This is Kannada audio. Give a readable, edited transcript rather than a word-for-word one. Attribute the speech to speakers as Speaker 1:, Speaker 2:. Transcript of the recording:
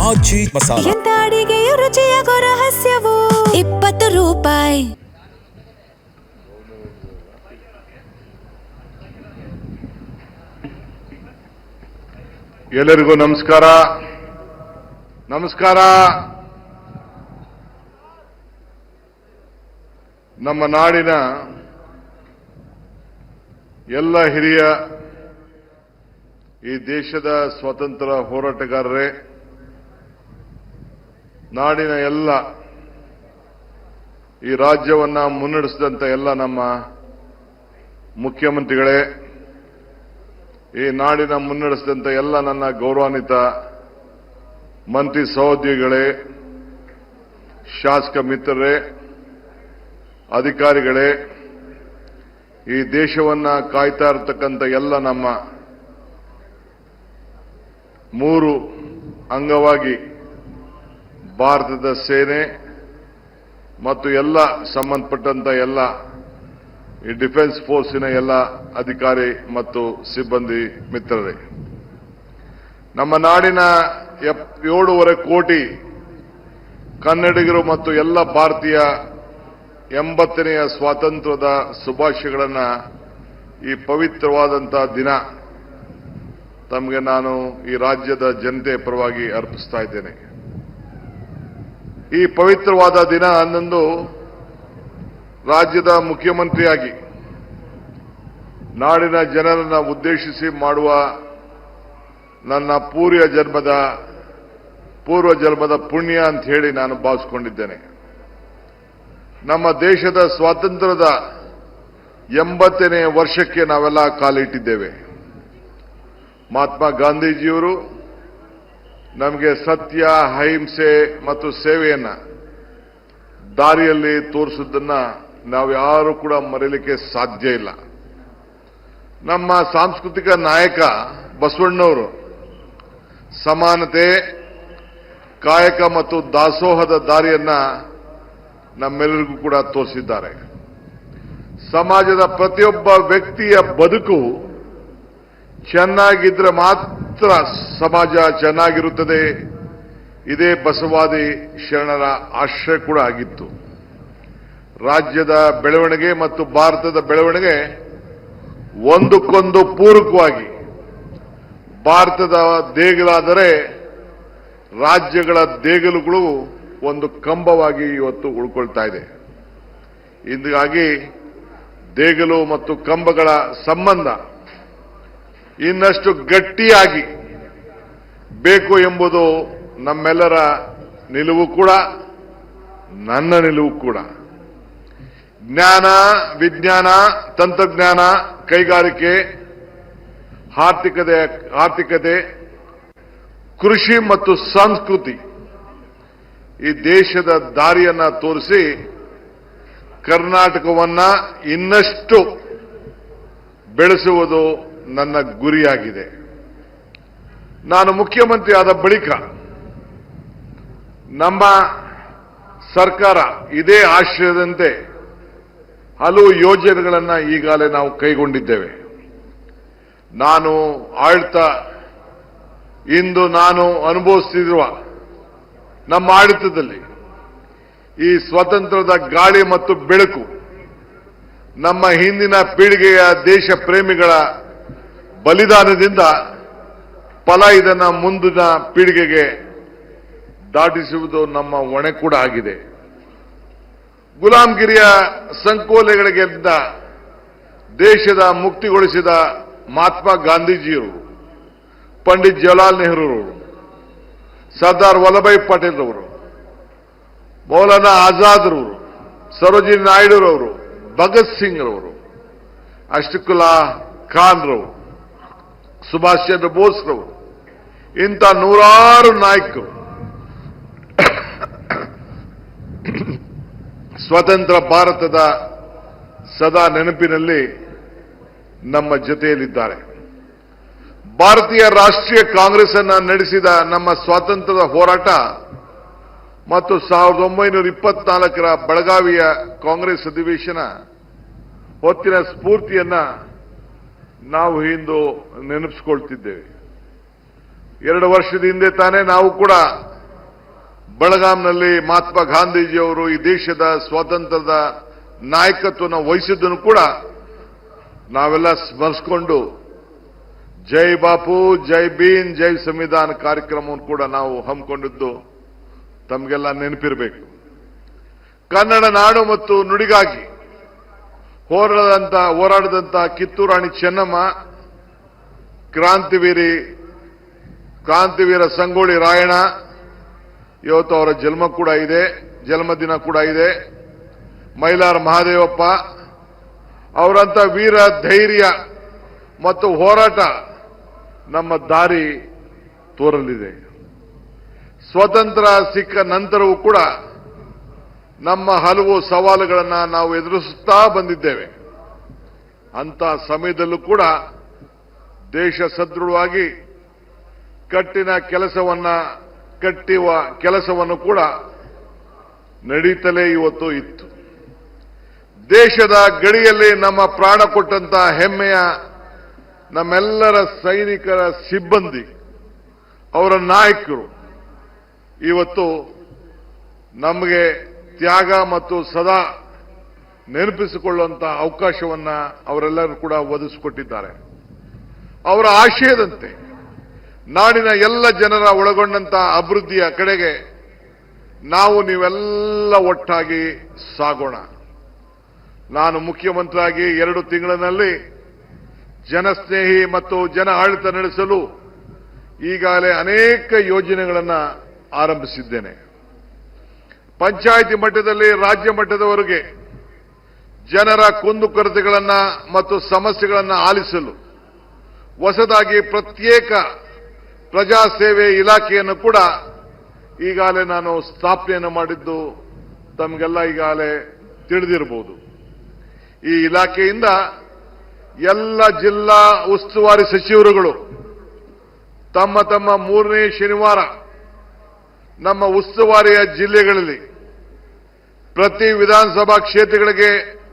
Speaker 1: ಆಜಿ ಮಸಾಲ.
Speaker 2: ಎಂತ ಅಡಿಗೆಯ ರುಚಿಯಾಗೋ ರಹಸ್ಯವು 20 ರೂಪಾಯಿ.
Speaker 3: ಎಲ್ಲರಿಗೂ ನಮಸ್ಕಾರ. ನಮ್ಮ ನಾಡಿನ ಎಲ್ಲ ಹಿರಿಯ ಈ ದೇಶದ ಸ್ವಾತಂತ್ರ್ಯ ಹೋರಾಟಗಾರರೇ, ನಾಡಿನ ಎಲ್ಲ ಈ ರಾಜ್ಯವನ್ನ ಮುನ್ನಡೆಸಿದಂತ ಎಲ್ಲ ನಮ್ಮ ಮುಖ್ಯಮಂತ್ರಿಗಳೇ, ಈ ನಾಡಿನ ಮುನ್ನಡೆಸಿದಂತ ಎಲ್ಲ ನನ್ನ ಗೌರವಾನ್ವಿತ ಮಂತ್ರಿ ಸಹೋದ್ಯೋಗಿಗಳೇ, ಶಾಸಕ ಮಿತ್ರರೇ, ಅಧಿಕಾರಿಗಳೇ, ಈ ದೇಶವನ್ನ ಕಾಯ್ತಾ ಇರತಕ್ಕಂಥ ಎಲ್ಲ ನಮ್ಮ 3 ಅಂಗವಾಗಿ ಭಾರತದ ಸೇನೆ ಮತ್ತು ಎಲ್ಲ ಸಂಬಂಧಪಟ್ಟಂತ ಎಲ್ಲ ಈ ಡಿಫೆನ್ಸ್ ಫೋರ್ಸಿನ ಎಲ್ಲ ಅಧಿಕಾರಿ ಮತ್ತು ಸಿಬ್ಬಂದಿ ಮಿತ್ರರೇ, ನಮ್ಮ ನಾಡಿನ 7.5 ಕೋಟಿ ಕನ್ನಡಿಗರು ಮತ್ತು ಎಲ್ಲ ಭಾರತೀಯ 80ನೆಯ ಸ್ವಾತಂತ್ರ್ಯದ ಶುಭಾಶಯಗಳನ್ನ ಈ ಪವಿತ್ರವಾದಂತಹ ದಿನ ತಮಗೆ ನಾನು ಈ ರಾಜ್ಯದ ಜನತೆ ಪರವಾಗಿ ಅರ್ಪಿಸ್ತಾ ಇದ್ದೇನೆ. ಈ ಪವಿತ್ರವಾದ ದಿನ ಅನ್ನೊಂದು ರಾಜ್ಯದ ಮುಖ್ಯಮಂತ್ರಿಯಾಗಿ ನಾಡಿನ ಜನರನ್ನ ಉದ್ದೇಶಿಸಿ ಮಾಡುವ ನನ್ನ ಪೂರ್ವ ಜನ್ಮದ ಪುಣ್ಯ ಅಂತ ಹೇಳಿ ನಾನು ಭಾವಿಸಿಕೊಂಡಿದ್ದೇನೆ. ನಮ್ಮ ದೇಶದ ಸ್ವಾತಂತ್ರ್ಯದ 80ನೇ ವರ್ಷಕ್ಕೆ ನಾವೆಲ್ಲ ಕಾಲಿಟ್ಟಿದ್ದೇವೆ. ಮಹಾತ್ಮ ಗಾಂಧೀಜಿಯವರು ನಮಗೆ ಸತ್ಯ, ಅಹಿಂಸೆ ಮತ್ತು ಸೇವೆಯನ್ನ ದಾರಿಯಲ್ಲಿ ತೋರಿಸಿದ್ದನ್ನ ನಾವು ಯಾರು ಕೂಡ ಮರೆಯಲಿಕ್ಕೆ ಸಾಧ್ಯ ಇಲ್ಲ. ನಮ್ಮ ಸಾಂಸ್ಕೃತಿಕ ನಾಯಕ ಬಸವಣ್ಣವರು ಸಮಾನತೆ, ಕಾಯಕ ಮತ್ತು ದಾಸೋಹದ ದಾರಿಯನ್ನ ನಮ್ಮೆಲ್ಲರಿಗೂ ಕೂಡ ತೋರಿಸಿದ್ದಾರೆ. ಸಮಾಜದ ಪ್ರತಿಯೊಬ್ಬ ವ್ಯಕ್ತಿಯ ಬದುಕು ಚೆನ್ನಾಗಿದ್ರೆ ಮಾತ್ರ ಸಮಾಜ ಚೆನ್ನಾಗಿರುತ್ತದೆ. ಇದೇ ಬಸವಾದಿ ಶರಣರ ಆಶ್ರಯ ಕೂಡ ಆಗಿತ್ತು. ರಾಜ್ಯದ ಬೆಳವಣಿಗೆ ಮತ್ತು ಭಾರತದ ಬೆಳವಣಿಗೆ ಒಂದಕ್ಕೊಂದು ಪೂರಕವಾಗಿ ಭಾರತದ ದೇಗಲಾದರೆ ರಾಜ್ಯಗಳ ದೇಗಲುಗಳು ಒಂದು ಕಂಬವಾಗಿ ಇವತ್ತು ಉಳ್ಕೊಳ್ತಾ ಇದೆ. ಹೀಗಾಗಿ ದೇಗಲು ಮತ್ತು ಕಂಬಗಳ ಸಂಬಂಧ ಇನ್ನಷ್ಟು ಗಟ್ಟಿಯಾಗಿ ಬೇಕು ಎಂಬುದು ನಮ್ಮೆಲ್ಲರ ನಿಲುವು ಕೂಡ, ನನ್ನ ನಿಲುವು ಕೂಡ. ಜ್ಞಾನ, ವಿಜ್ಞಾನ, ತಂತ್ರಜ್ಞಾನ, ಕೈಗಾರಿಕೆ, ಆರ್ಥಿಕತೆ, ಕೃಷಿ ಮತ್ತು ಸಂಸ್ಕೃತಿ ಈ ದೇಶದ ದಾರಿಯನ್ನ ತೋರಿಸಿ ಕರ್ನಾಟಕವನ್ನ ಇನ್ನಷ್ಟು ಬೆಳೆಸುವುದು ನನ್ನ ಗುರಿಯಾಗಿದೆ. ನಾನು ಮುಖ್ಯಮಂತ್ರಿ ಆದ ಬಳಿಕ ನಮ್ಮ ಸರ್ಕಾರ ಇದೇ ಆಶಯದಂತೆ ಹಲವು ಯೋಜನೆಗಳನ್ನು ಈಗಾಗಲೇ ನಾವು ಕೈಗೊಂಡಿದ್ದೇವೆ. ನಾನು ಇಂದು ನಾನು ಅನುಭವಿಸುತ್ತಿರುವ ನಮ್ಮ ಆಡಳಿತದಲ್ಲಿ ಈ ಸ್ವತಂತ್ರದ ಗಾಳಿ ಮತ್ತು ಬೆಳಕು ನಮ್ಮ ಹಿಂದಿನ ಪೀಳಿಗೆಯ ದೇಶ ಪ್ರೇಮಿಗಳ ಬಲಿದಾನದಿಂದ ಫಲ ಇದನ್ನ ಮುಂದಿನ ಪೀಳಿಗೆಗೆ ದಾಟಿಸುವುದು ನಮ್ಮ ಹೊಣೆ ಕೂಡ ಆಗಿದೆ. ಗುಲಾಮಗಿರಿಯ ಸಂಕೋಲೆಗಳಿಂದ ದೇಶದ ಮುಕ್ತಿಗೊಳಿಸಿದ ಮಹಾತ್ಮ ಗಾಂಧೀಜಿಯವರು, ಪಂಡಿತ್ ಜವಾಹರ್ಲಾಲ್ ನೆಹರೂರವರು, ಸರ್ದಾರ್ ವಲ್ಲಭಾಯ್ ಪಟೇಲ್ ರವರು, ಮೌಲಾನಾ ಆಜಾದ್ ರವರು, ಸರೋಜಿನಿ ನಾಯ್ಡುರವರು, ಭಗತ್ ಸಿಂಗ್ ರವರು, ಅಶ್ಫಾಕುಲ್ಲಾ ಖಾನ್ ರವರು, ಸುಭಾಷ್ ಚಂದ್ರ ಬೋಸ್ ರವರು, ಇಂಥ ನೂರಾರು ನಾಯಕರು ಸ್ವತಂತ್ರ ಭಾರತದ ಸದಾ ನೆನಪಿನಲ್ಲಿ ನಮ್ಮ ಜೊತೆಯಲ್ಲಿದ್ದಾರೆ. ಭಾರತೀಯ ರಾಷ್ಟ್ರೀಯ ಕಾಂಗ್ರೆಸ್ ಅನ್ನ ನಡೆಸಿದ ನಮ್ಮ ಸ್ವಾತಂತ್ರ್ಯದ ಹೋರಾಟ ಮತ್ತು 1924ರ ಬೆಳಗಾವಿಯ ಕಾಂಗ್ರೆಸ್ ಅಧಿವೇಶನ ಹೊತ್ತಿನ ಸ್ಫೂರ್ತಿಯನ್ನ ನಾವು ಇಂದು ನೆನಪಿಸಿಕೊಳ್ತಿದ್ದೇವೆ. 2 ವರ್ಷದ ಹಿಂದೆ ತಾನೇ ನಾವು ಕೂಡ ಬೆಳಗಾಂನಲ್ಲಿ ಮಹಾತ್ಮ ಗಾಂಧೀಜಿಯವರು ಈ ದೇಶದ ಸ್ವಾತಂತ್ರ್ಯದ ನಾಯಕತ್ವವನ್ನು ವಹಿಸಿದ್ದನ್ನು ಕೂಡ ನಾವೆಲ್ಲ ಸ್ಮರಿಸಿಕೊಂಡು ಜೈ ಬಾಪು, ಜೈ ಭೀಮ್, ಜೈ ಸಂವಿಧಾನ ಕಾರ್ಯಕ್ರಮವನ್ನು ಕೂಡ ನಾವು ಹಮ್ಮಿಕೊಂಡಿದ್ದು ತಮಗೆಲ್ಲ ನೆನಪಿರಬೇಕು. ಕನ್ನಡ ನಾಡು ಮತ್ತು ನುಡಿಗಾಗಿ ಹೋರಾಡಿದಂತ ಕಿತ್ತೂರು ರಾಣಿ ಚೆನ್ನಮ್ಮ, ಕ್ರಾಂತಿವೀರ ಸಂಗೊಳ್ಳಿ ರಾಯಣ್ಣ, ಇವತ್ತು ಅವರ ಜನ್ಮದಿನ ಕೂಡ ಇದೆ. ಮೈಲಾರ ಮಹಾದೇವಪ್ಪ ಅವರಂತ ವೀರ ಧೈರ್ಯ ಮತ್ತು ಹೋರಾಟ ನಮ್ಮ ದಾರಿ ತೋರಲಿದೆ. ಸ್ವತಂತ್ರ ಸಿಕ್ಕ ನಂತರವೂ ಕೂಡ ನಮ್ಮ ಹಲವು ಸವಾಲುಗಳನ್ನು ನಾವು ಎದುರಿಸುತ್ತಾ ಬಂದಿದ್ದೇವೆ. ಅಂತ ಸಮಯದಲ್ಲೂ ಕೂಡ ದೇಶ ಸದೃಢವಾಗಿ ಕಟ್ಟುವ ಕೆಲಸವನ್ನು ಕೂಡ ನಡೀತಲೇ ಇವತ್ತು ಇತ್ತು. ದೇಶದ ಗಡಿಯಲ್ಲಿ ನಮ್ಮ ಪ್ರಾಣ ಕೊಟ್ಟಂತ ಹೆಮ್ಮೆಯ ನಮ್ಮೆಲ್ಲರ ಸೈನಿಕರ ಸಿಬ್ಬಂದಿ, ಅವರ ನಾಯಕರು ಇವತ್ತು ನಮಗೆ ತ್ಯಾಗ ಮತ್ತು ಸದಾ ನೆನಪಿಸಿಕೊಳ್ಳುವಂತ ಅವಕಾಶವನ್ನ ಅವರೆಲ್ಲರೂ ಕೂಡ ಒದಗಿಸಿಕೊಟ್ಟಿದ್ದಾರೆ. ಅವರ ಆಶಯದಂತೆ ನಾಡಿನ ಎಲ್ಲ ಜನರ ಒಳಗೊಂಡಂತ ಅಭಿವೃದ್ಧಿಯ ಕಡೆಗೆ ನೀವೆಲ್ಲ ಒಟ್ಟಾಗಿ ಸಾಗೋಣ. ನಾನು ಮುಖ್ಯಮಂತ್ರಿಯಾಗಿ 2 ತಿಂಗಳಿನಲ್ಲಿ ಜನಸ್ನೇಹಿ ಮತ್ತು ಜನ ಆಡಳಿತ ನಡೆಸಲು ಈಗಾಗಲೇ ಅನೇಕ ಯೋಜನೆಗಳನ್ನು ಆರಂಭಿಸಿದ್ದೇನೆ. ಪಂಚಾಯಿತಿ ಮಟ್ಟದಲ್ಲಿ ರಾಜ್ಯ ಮಟ್ಟದವರೆಗೆ ಜನರ ಕುಂದುಕೊರತೆಗಳನ್ನು ಮತ್ತು ಸಮಸ್ಯೆಗಳನ್ನು ಆಲಿಸಲು ಹೊಸದಾಗಿ ಪ್ರತ್ಯೇಕ ಪ್ರಜಾಸೇವೆ ಇಲಾಖೆಯನ್ನು ಕೂಡ ಈಗಾಗಲೇ ನಾನು ಸ್ಥಾಪನೆಯನ್ನು ಮಾಡಿದ್ದು ತಮಗೆಲ್ಲ ಈಗಾಗಲೇ ತಿಳಿದಿರಬಹುದು. ಈ ಇಲಾಖೆಯಿಂದ ಎಲ್ಲ ಜಿಲ್ಲಾ ಉಸ್ತುವಾರಿ ಸಚಿವರುಗಳು ತಮ್ಮ 3ನೇ ಶನಿವಾರ ನಮ್ಮ ಉಸ್ತುವಾರಿಯ ಜಿಲ್ಲೆಗಳಲ್ಲಿ ಪ್ರತಿ ವಿಧಾನಸಭಾ ಕ್ಷೇತ್ರಗಳಿಗೆ